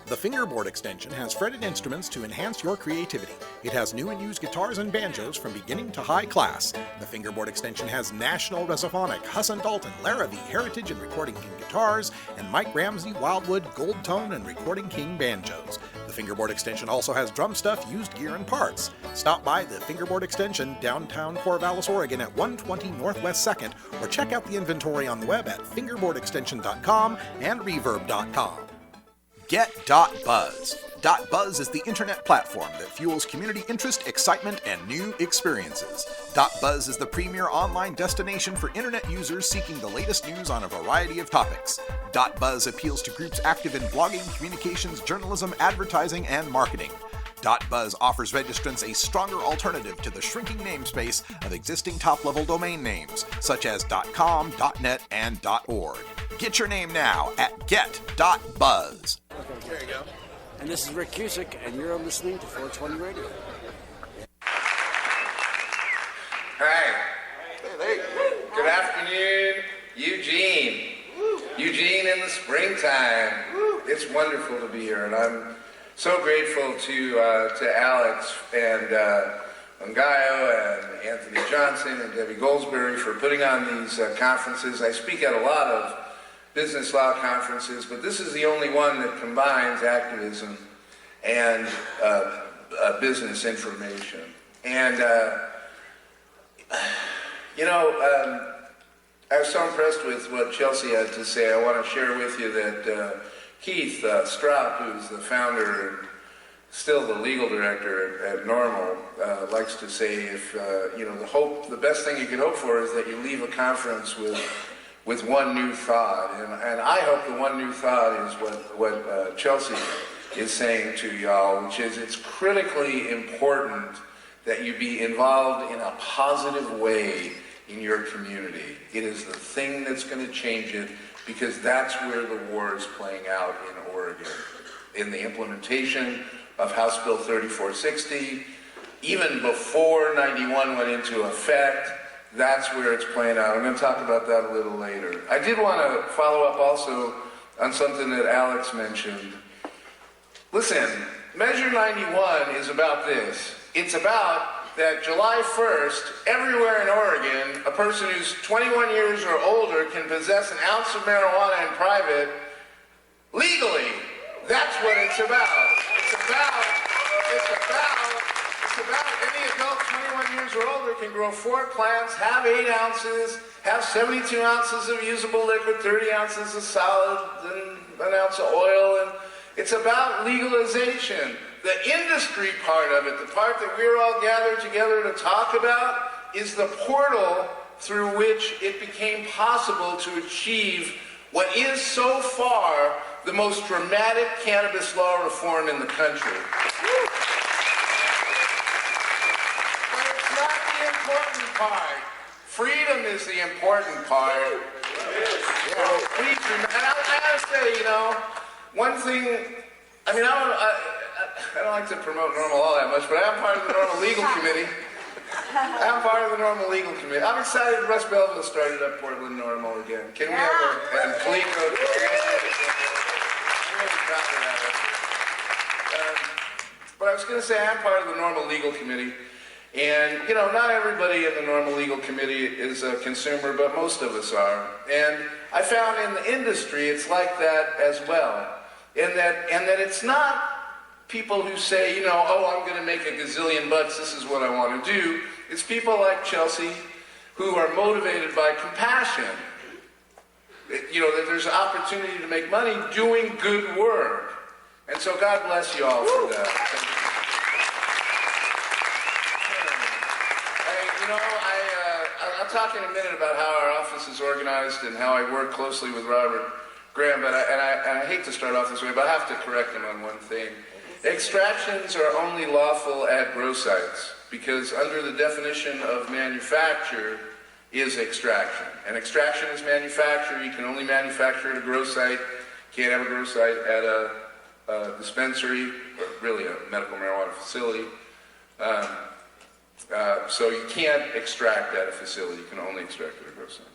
The Fingerboard extension has fretted instruments to enhance your creativity. It has new and used guitars and banjos from beginning to high class. The Fingerboard extension has National Resophonic, Husson Dalton, Larrabee, Heritage and Recording King guitars, and Mike Ramsey, Wildwood, Gold Tone and Recording King banjos. The Fingerboard extension also has drum stuff, used gear, and parts. Stop by the Fingerboard extension, downtown Corvallis, Oregon at 120 Northwest 2nd, or check out the inventory on the web at fingerboardextension.com and reverb.com. Get.Buzz. .Buzz is the internet platform that fuels community interest, excitement, and new experiences. .Buzz is the premier online destination for internet users seeking the latest news on a variety of topics. .Buzz appeals to groups active in blogging, communications, journalism, advertising, and marketing. .Buzz offers registrants a stronger alternative to the shrinking namespace of existing top-level domain names, such as .com, .net, and .org. Get your name now at get.buzz. Okay, there you go. And this is Rick Cusick, and you're listening to 420 Radio. Hi. Hey. Good afternoon, Eugene. Eugene in the springtime. It's wonderful to be here, and I'm so grateful to Alex and Ngaio and Anthony Johnson and Debbie Goldsberry for putting on these conferences. I speak at a lot of business law conferences, but this is the only one that combines activism and business information. And, I was so impressed with what Chelsea had to say. I want to share with you that Keith Straub, who's the founder and still the legal director at Normal, likes to say if, the best thing you can hope for is that you leave a conference with one new thought. And I hope the one new thought is what Chelsea is saying to y'all, which is it's critically important that you be involved in a positive way in your community. It is the thing that's going to change it, because that's where the war is playing out in Oregon. In the implementation of House Bill 3460, even before 91 went into effect, that's where it's playing out. I'm going to talk about that a little later. I did want to follow up also on something that Alex mentioned. Listen, Measure 91 is about this. It's about that July 1st, everywhere in Oregon, a person who's 21 years or older can possess an ounce of marijuana in private legally. That's what it's about. It's about any adult 21 years or older can grow 4 plants, have 8 ounces, have 72 ounces of usable liquid, 30 ounces of solid, and an ounce of oil. And it's about legalization. The industry part of it, the part that we're all gathered together to talk about, is the portal through which it became possible to achieve what is so far the most dramatic cannabis law reform in the country. But it's not the important part. Freedom is the important part. Please remember, and I gotta say, one thing, I don't like to promote Normal all that much, but I am part of the Normal Legal Committee. I'm excited Russ Belville started up Portland Normal again. Can we have and Calico? I'm really proud of that. But I was going to say I'm part of the Normal Legal Committee. And, not everybody in the Normal Legal Committee is a consumer, but most of us are. And I found in the industry it's like that as well. And that it's not people who say, I'm going to make $1 gazillion, this is what I want to do. It's people like Chelsea who are motivated by compassion. That there's an opportunity to make money doing good work. And so God bless you all for that. I'll talk in a minute about how our office is organized and how I work closely with Robert Graham, but I hate to start off this way, but I have to correct him on one thing. Extractions are only lawful at grow sites because under the definition of manufacture is extraction. And extraction is manufacture. You can only manufacture at a grow site. You can't have a grow site at a dispensary, or really a medical marijuana facility. So you can't extract at a facility. You can only extract at a grow site.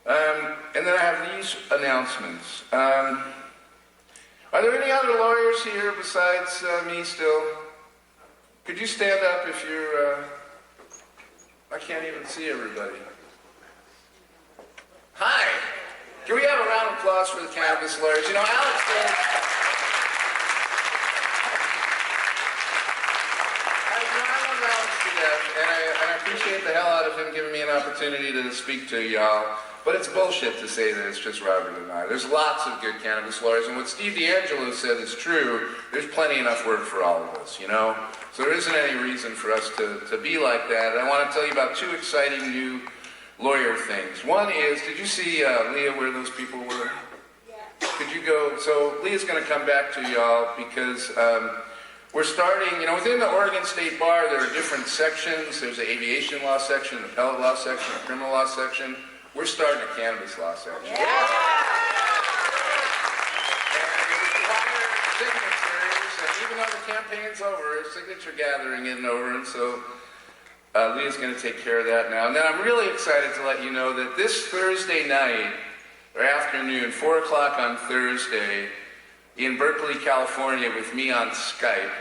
And then I have these announcements. Are there any other lawyers here besides me still? Could you stand up if you're, I can't even see everybody. Hi. Can we have a round of applause for the cannabis lawyers? Alex said, I love Alex to death, and I appreciate the hell out of him giving me an opportunity to speak to y'all. But it's bullshit to say that it's just Robert and I. There's lots of good cannabis lawyers, and what Steve D'Angelo said is true. There's plenty enough work for all of us, So there isn't any reason for us to be like that. And I want to tell you about 2 exciting new lawyer things. One is, did you see, Leah, where those people were? Yeah. Could you go? So Leah's going to come back to y'all because we're starting, within the Oregon State Bar, there are different sections. There's an aviation law section, an appellate law section, a criminal law section. We're starting a cannabis law section. Yeah. And it requires signatures, and even though the campaign's over, signature gathering isn't over, and so Leah's going to take care of that now. And then I'm really excited to let you know that this Thursday night, or afternoon, 4 o'clock on Thursday, in Berkeley, California with me on Skype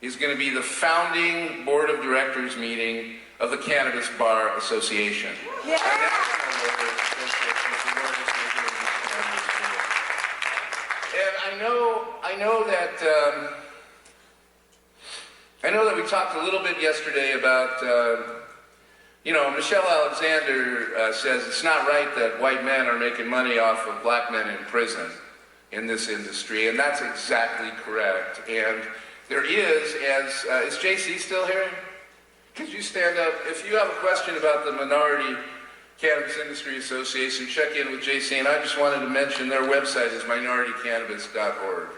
is going to be the founding board of directors meeting of the Cannabis Bar Association. Yeah. And I know that we talked a little bit yesterday about, Michelle Alexander says it's not right that white men are making money off of black men in prison in this industry, and that's exactly correct. And there is JC still here? Could you stand up? If you have a question about the Minority Cannabis Industry Association, check in with JC, and I just wanted to mention their website is minoritycannabis.org.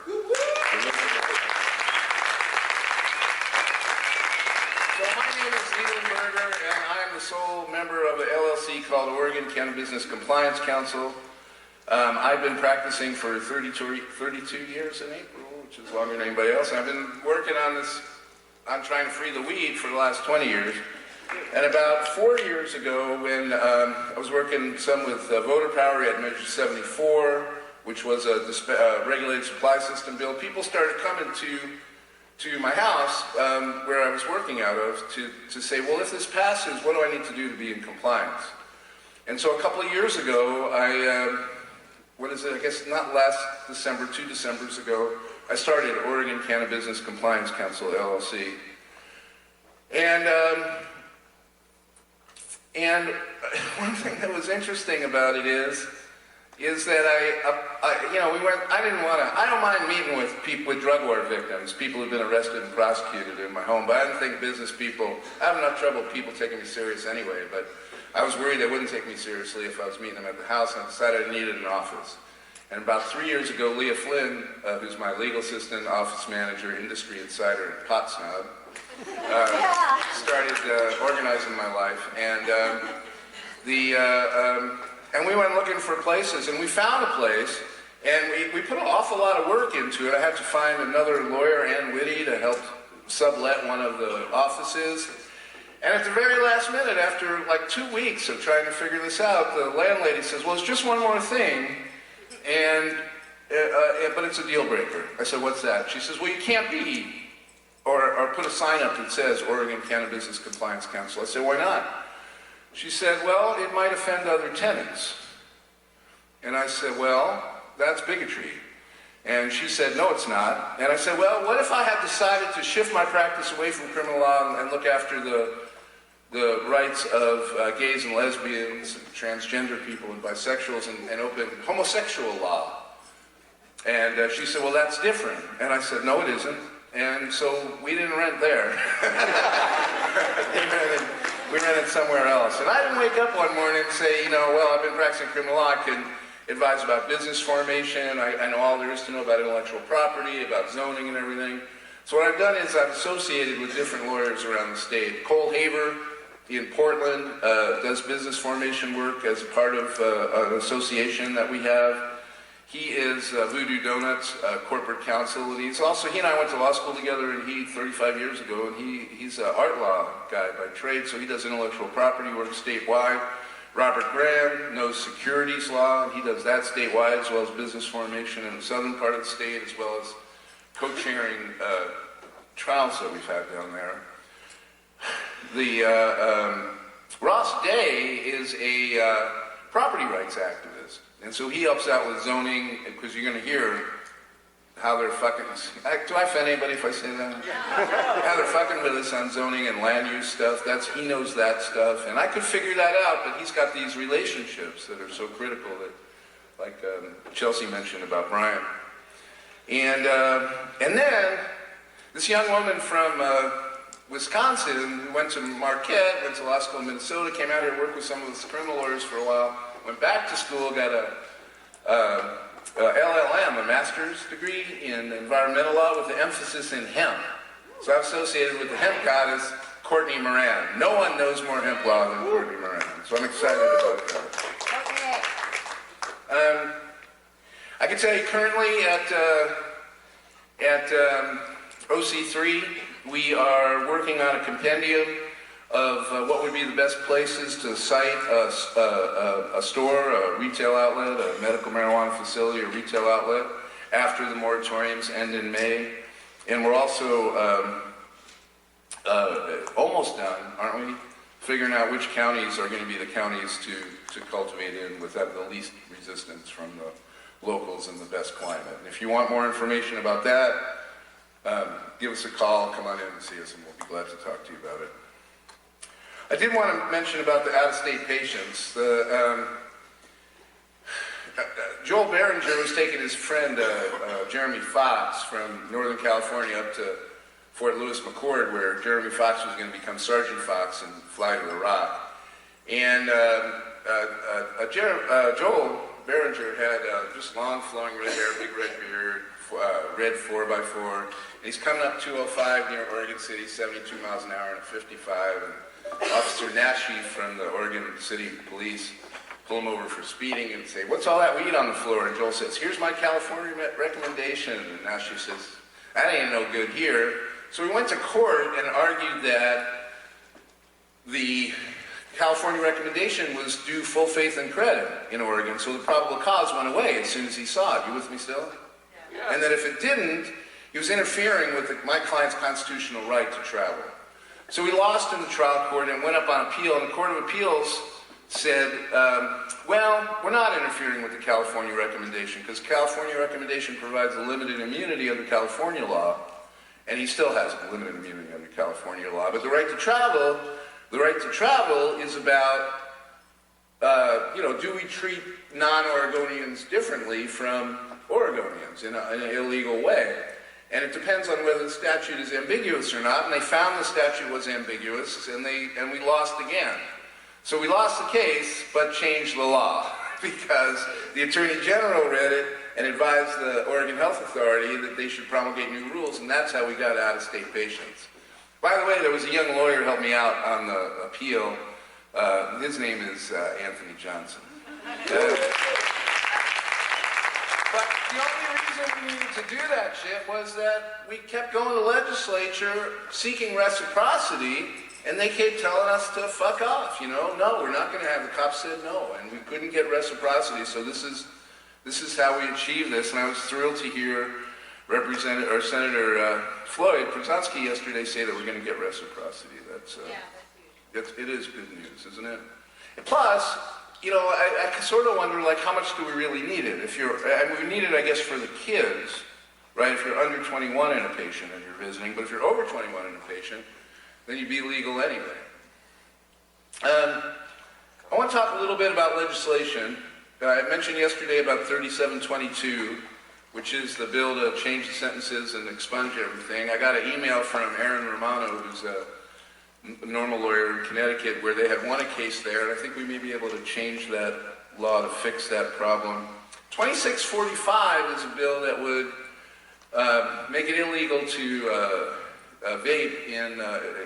So my name is Leland Berger, and I am the sole member of an LLC called Oregon Cannabis Business Compliance Council. I've been practicing for 32 years in April, which is longer than anybody else. I've been working on this, I'm trying to free the weed for the last 20 years. And about 4 years ago, when I was working some with Voter Power at Measure 74, which was a regulated supply system bill, people started coming to my house where I was working out of to say, well, if this passes, what do I need to do to be in compliance? And so a couple of years ago, I guess not last December, 2 Decembers ago, I started Oregon Cannabis Business Compliance Council, LLC. And one thing that was interesting about it is that I don't mind meeting with people, with drug war victims, people who've been arrested and prosecuted in my home, but I didn't think business people, I have enough trouble with people taking me serious anyway, but I was worried they wouldn't take me seriously if I was meeting them at the house, and I decided I needed an office. And about 3 years ago, Leah Flynn, who's my legal assistant, office manager, industry insider, and pot snob, started organizing my life, and we went looking for places, and we found a place, and we put an awful lot of work into it. I had to find another lawyer, Ann Whitty, to help sublet one of the offices. And at the very last minute, after like 2 weeks of trying to figure this out, the landlady says, well, it's just one more thing, but it's a deal breaker. I said, what's that? She says, well, you can't be, or put a sign up that says Oregon Cannabis Business Compliance Council. I said, why not? She said, well, it might offend other tenants. And I said, well, that's bigotry. And she said, no, it's not. And I said, well, what if I had decided to shift my practice away from criminal law and look after the rights of gays and lesbians and transgender people and bisexuals and open homosexual law? And she said, well, that's different. And I said, no, it isn't. And so we didn't rent there. We rented somewhere else. And I didn't wake up one morning and say, well, I've been practicing criminal law. I can advise about business formation. I know all there is to know about intellectual property, about zoning and everything. So what I've done is I've associated with different lawyers around the state. Cole Haver in Portland does business formation work as part of an association that we have. He is Voodoo Donuts corporate counsel, and he and I went to law school together, and 35 years ago, and he's an art law guy by trade, so he does intellectual property work statewide. Robert Graham knows securities law, and he does that statewide, as well as business formation in the southern part of the state, as well as co-chairing trials that we've had down there. Ross Day is a property rights activist. And so he helps out with zoning, because you're going to hear how they're fucking... Do I offend anybody if I say that? How they're fucking with us on zoning and land use stuff. He knows that stuff. And I could figure that out, but he's got these relationships that are so critical that, like Chelsea mentioned about Brian. And then this young woman from Wisconsin who went to Marquette, went to law school in Minnesota, came out here and worked with some of the criminal lawyers for a while, went back to school, got a LLM, a master's degree in environmental law with an emphasis in hemp. So I'm associated with the hemp goddess, Courtney Moran. No one knows more hemp law than Courtney Moran. So I'm excited about that. Okay. I can tell you currently at OC3, we are working on a compendium of what would be the best places to site a store, a retail outlet, a medical marijuana facility, a retail outlet. after the moratoriums end in May. And we're also almost done, aren't we? Figuring out which counties are going to be the counties to cultivate in with the least resistance from the locals and the best climate. And if you want more information about that, give us a call, come on in and see us, and we'll be glad to talk to you about it. I did want to mention about the out-of-state patients. Joel Behringer was taking his friend Jeremy Fox from Northern California up to Fort Lewis McChord, where Jeremy Fox was going to become Sergeant Fox and fly to Iraq. And Joel Behringer had just long flowing red hair, big red beard, red 4x4. And he's coming up 205 near Oregon City, 72 miles an hour and 55. And Officer Nashi from the Oregon City Police pull him over for speeding and say, "What's all that weed on the floor?" And Joel says, "Here's my California recommendation." And Nashi says, "That ain't no good here." So we went to court and argued that the California recommendation was due full faith and credit in Oregon, so the probable cause went away as soon as he saw it. You with me still? Yeah. And that if it didn't, he was interfering with my client's constitutional right to travel. So we lost in the trial court and went up on appeal, and the Court of Appeals said, well, we're not interfering with the California recommendation because California recommendation provides a limited immunity under California law, and he still has a limited immunity under California law. But the right to travel is about, do we treat non-Oregonians differently from Oregonians in an illegal way? And it depends on whether the statute is ambiguous or not, and they found the statute was ambiguous, and we lost again. So we lost the case, but changed the law, because the Attorney General read it and advised the Oregon Health Authority that they should promulgate new rules, and that's how we got out-of-state patients. By the way, there was a young lawyer who helped me out on the appeal. His name is Anthony Johnson. But the only reason we needed to do that shit was that we kept going to the legislature seeking reciprocity, and they kept telling us to fuck off, No, we're not going to have. The cops said no, and we couldn't get reciprocity, so this is how we achieved this, and I was thrilled to hear Senator Floyd Prozanski yesterday say that we're going to get reciprocity. That's huge. It is good news, isn't it? And plus, I sort of wonder, how much do we really need it? We need it, I guess, for the kids, right? If you're under 21 and a patient and you're visiting, but if you're over 21 and a patient, then you'd be legal anyway. I want to talk a little bit about legislation. I mentioned yesterday about 3722, which is the bill to change the sentences and expunge everything. I got an email from Aaron Romano, who's a normal lawyer in Connecticut, where they had won a case there, and I think we may be able to change that law to fix that problem. 2645 is a bill that would make it illegal to vape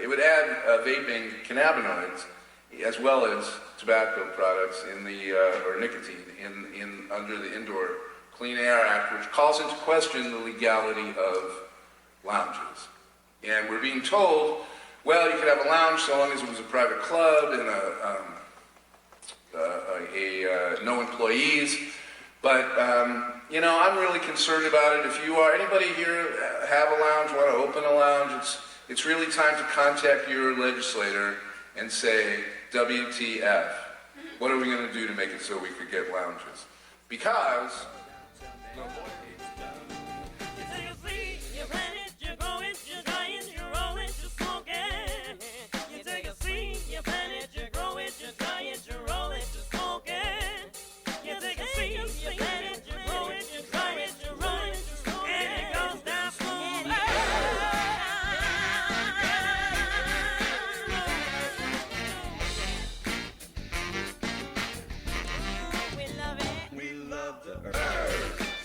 it would add vaping cannabinoids as well as tobacco products or nicotine under the Indoor Clean Air Act, which calls into question the legality of lounges. And we're being told, well, you could have a lounge so long as it was a private club and no employees. But, I'm really concerned about it. If anybody here have a lounge, want to open a lounge, it's really time to contact your legislator and say, WTF, what are we going to do to make it so we could get lounges? Because...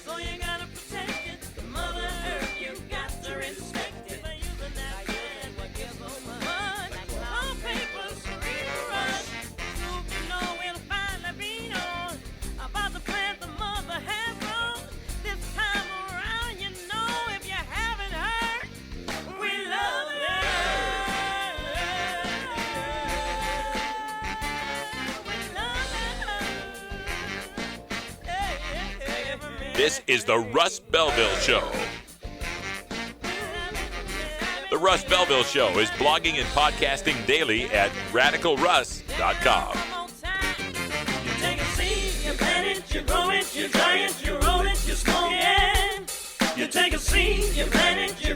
So you got This is the Russ Belville Show. The Russ Belville Show is blogging and podcasting daily at RadicalRuss.com. You take a seed, you plant it, you grow it, you dry it, you roll it, you smoke it. You take a seed, you plant it,